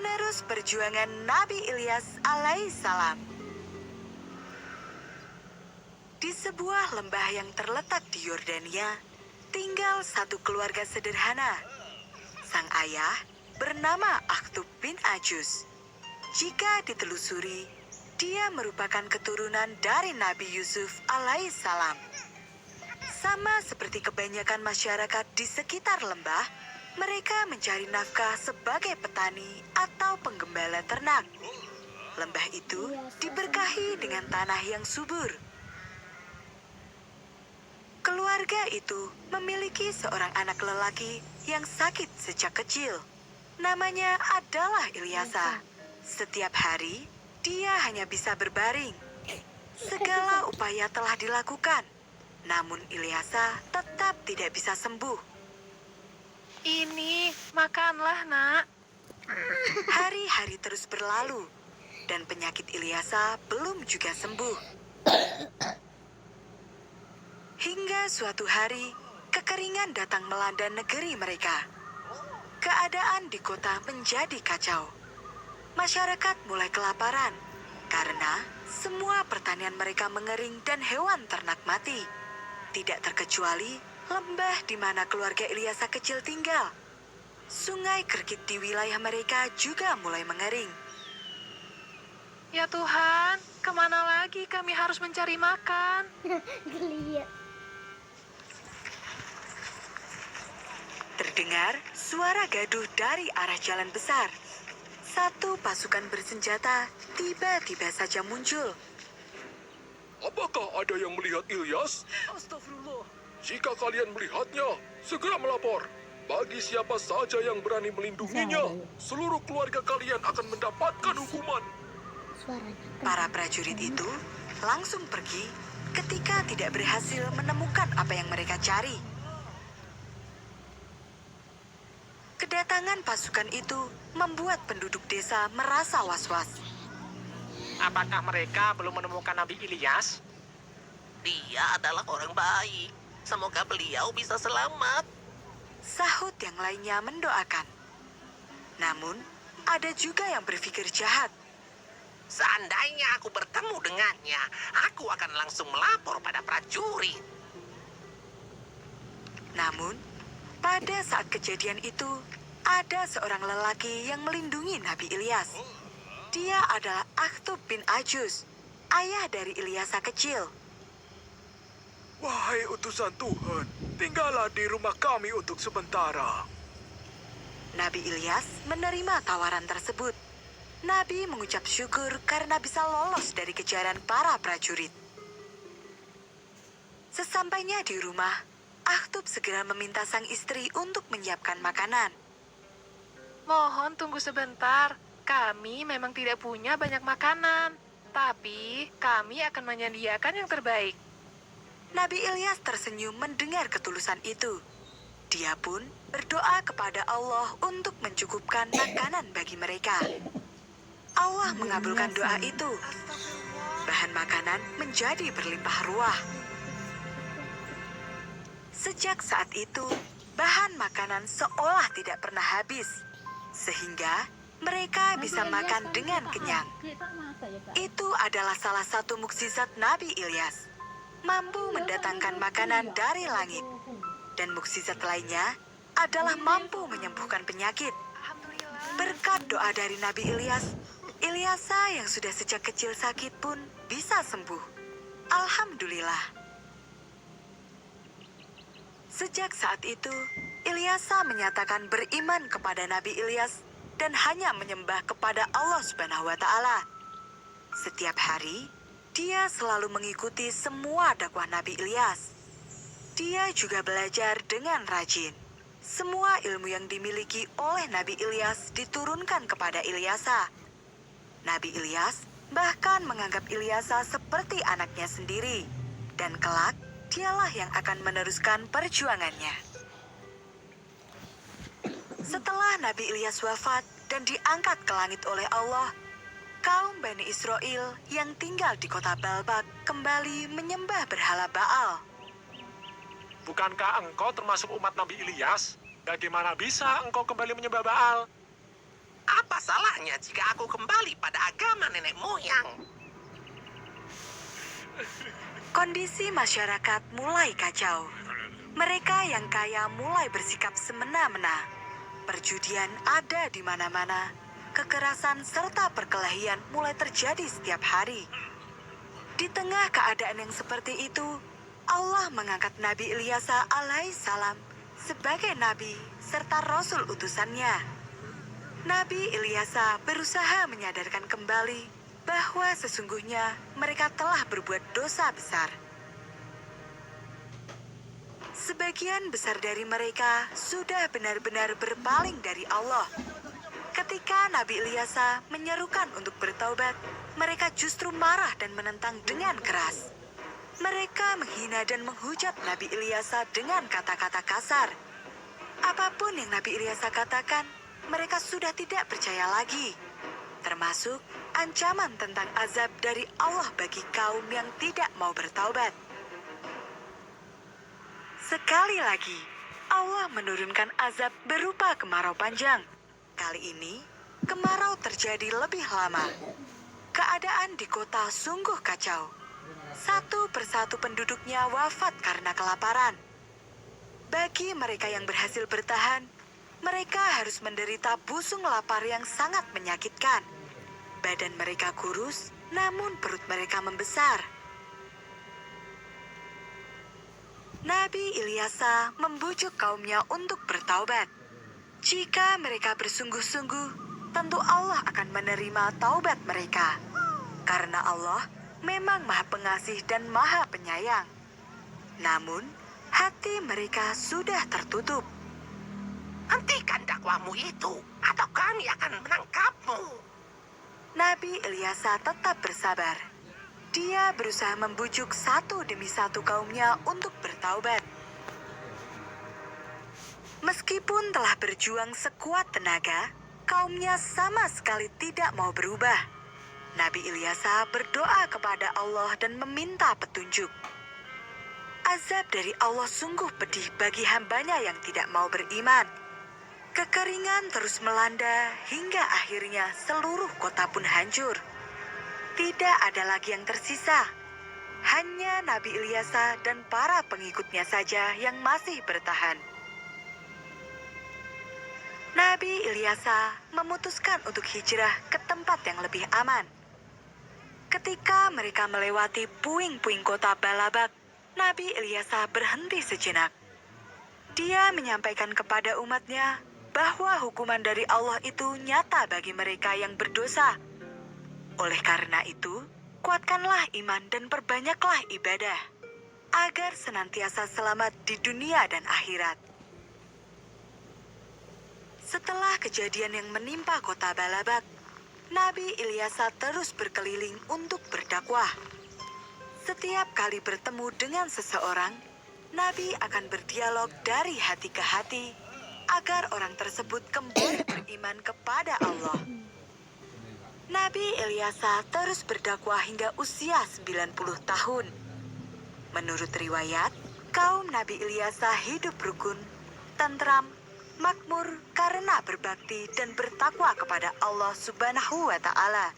penerus perjuangan Nabi Ilyas alaihissalam. Di sebuah lembah yang terletak di Yordania, tinggal satu keluarga sederhana. Sang ayah bernama Akhtub bin Ajuz. Jika ditelusuri, dia merupakan keturunan dari Nabi Yusuf alaihissalam. Sama seperti kebanyakan masyarakat di sekitar lembah, mereka mencari nafkah sebagai petani atau penggembala ternak. Lembah itu diberkahi dengan tanah yang subur. Keluarga itu memiliki seorang anak lelaki yang sakit sejak kecil. Namanya adalah Ilyasa. Setiap hari, dia hanya bisa berbaring. Segala upaya telah dilakukan, namun Ilyasa tetap tidak bisa sembuh. Ini, makanlah, Nak. Hari-hari terus berlalu, dan penyakit Ilyasa belum juga sembuh. Hingga suatu hari, kekeringan datang melanda negeri mereka. Keadaan di kota menjadi kacau. Masyarakat mulai kelaparan, karena semua pertanian mereka mengering dan hewan ternak mati. Tidak terkecuali lembah di mana keluarga Ilyasa kecil tinggal. Sungai Kerkit di wilayah mereka juga mulai mengering. Ya Tuhan, kemana lagi kami harus mencari makan? Geli ya. Terdengar suara gaduh dari arah jalan besar. Satu pasukan bersenjata tiba-tiba saja muncul. Apakah ada yang melihat Ilyas? Astagfirullah. Jika kalian melihatnya, segera melapor. Bagi siapa saja yang berani melindunginya, seluruh keluarga kalian akan mendapatkan hukuman. Suaranya Para prajurit itu langsung pergi ketika tidak berhasil menemukan apa yang mereka cari. Kedatangan pasukan itu membuat penduduk desa merasa was-was. Apakah mereka belum menemukan Nabi Ilyas? Dia adalah orang baik. Semoga beliau bisa selamat. Sahut yang lainnya mendoakan. Namun, ada juga yang berpikir jahat. Seandainya aku bertemu dengannya, aku akan langsung melapor pada prajurit. Namun, pada saat kejadian itu, ada seorang lelaki yang melindungi Nabi Ilyas. Dia adalah Akhtub bin Ajuz, ayah dari Ilyasa kecil. Wahai utusan Tuhan, tinggallah di rumah kami untuk sementara. Nabi Ilyas menerima tawaran tersebut. Nabi mengucap syukur karena bisa lolos dari kejaran para prajurit. Sesampainya di rumah, Akhtub segera meminta sang istri untuk menyiapkan makanan. Mohon tunggu sebentar. Kami memang tidak punya banyak makanan, tapi kami akan menyediakan yang terbaik. Nabi Ilyas tersenyum mendengar ketulusan itu. Dia pun berdoa kepada Allah untuk mencukupkan makanan bagi mereka. Allah mengabulkan doa itu. Bahan makanan menjadi berlimpah ruah. Sejak saat itu, bahan makanan seolah tidak pernah habis, sehingga mereka bisa makan dengan kenyang. Itu adalah salah satu mukjizat Nabi Ilyas, mampu mendatangkan makanan dari langit. Dan mukjizat lainnya adalah mampu menyembuhkan penyakit. Berkat doa dari Nabi Ilyas, Ilyasa yang sudah sejak kecil sakit pun bisa sembuh. Alhamdulillah. Sejak saat itu, Ilyasa menyatakan beriman kepada Nabi Ilyas dan hanya menyembah kepada Allah Subhanahu wa Ta'ala. Setiap hari, dia selalu mengikuti semua dakwah Nabi Ilyas. Dia juga belajar dengan rajin. Semua ilmu yang dimiliki oleh Nabi Ilyas diturunkan kepada Ilyasa. Nabi Ilyas bahkan menganggap Ilyasa seperti anaknya sendiri, dan kelak dialah yang akan meneruskan perjuangannya. Setelah Nabi Ilyas wafat dan diangkat ke langit oleh Allah, kaum Bani Israel yang tinggal di kota Balbak kembali menyembah berhala Baal. Bukankah engkau termasuk umat Nabi Ilyas? Bagaimana bisa engkau kembali menyembah Baal? Apa salah salahnya jika aku kembali pada agama nenek moyang? Kondisi masyarakat mulai kacau. Mereka yang kaya mulai bersikap semena-mena. Perjudian ada di mana-mana. Kekerasan serta perkelahian mulai terjadi setiap hari. Di tengah keadaan yang seperti itu, Allah mengangkat Nabi Ilyasa alaihissalam sebagai nabi serta rasul utusannya. Nabi Ilyasa berusaha menyadarkan kembali bahwa sesungguhnya mereka telah berbuat dosa besar. Sebagian besar dari mereka sudah benar-benar berpaling dari Allah. Ketika Nabi Ilyasa menyerukan untuk bertaubat, mereka justru marah dan menentang dengan keras. Mereka menghina dan menghujat Nabi Ilyasa dengan kata-kata kasar. Apapun yang Nabi Ilyasa katakan, mereka sudah tidak percaya lagi. Termasuk ancaman tentang azab dari Allah bagi kaum yang tidak mau bertaubat. Sekali lagi, Allah menurunkan azab berupa kemarau panjang. Kali ini, kemarau terjadi lebih lama. Keadaan di kota sungguh kacau. Satu persatu penduduknya wafat karena kelaparan. Bagi mereka yang berhasil bertahan, mereka harus menderita busung lapar yang sangat menyakitkan. Badan mereka kurus, namun perut mereka membesar. Nabi Ilyasa membujuk kaumnya untuk bertaubat. Jika mereka bersungguh-sungguh, tentu Allah akan menerima taubat mereka. Karena Allah memang Maha Pengasih dan Maha Penyayang. Namun, hati mereka sudah tertutup. Hentikan dakwamu itu, atau kami akan menangkapmu. Nabi Ilyasa tetap bersabar. Dia berusaha membujuk satu demi satu kaumnya untuk bertaubat. Meskipun telah berjuang sekuat tenaga, kaumnya sama sekali tidak mau berubah. Nabi Ilyasa berdoa kepada Allah dan meminta petunjuk. Azab dari Allah sungguh pedih bagi hambanya yang tidak mau beriman. Kekeringan terus melanda hingga akhirnya seluruh kota pun hancur. Tidak ada lagi yang tersisa. Hanya Nabi Ilyasa dan para pengikutnya saja yang masih bertahan. Nabi Ilyasa memutuskan untuk hijrah ke tempat yang lebih aman. Ketika mereka melewati puing-puing kota Balabak, Nabi Ilyasa berhenti sejenak. Dia menyampaikan kepada umatnya bahwa hukuman dari Allah itu nyata bagi mereka yang berdosa. Oleh karena itu, kuatkanlah iman dan perbanyaklah ibadah, agar senantiasa selamat di dunia dan akhirat. Setelah kejadian yang menimpa kota Balabak, Nabi Ilyasa terus berkeliling untuk berdakwah. Setiap kali bertemu dengan seseorang, Nabi akan berdialog dari hati ke hati, agar orang tersebut kembali beriman kepada Allah. Nabi Ilyasa terus berdakwah hingga usia 90 tahun. Menurut riwayat, kaum Nabi Ilyasa hidup rukun, tentram, makmur karena berbakti dan bertakwa kepada Allah Subhanahu wa Ta'ala.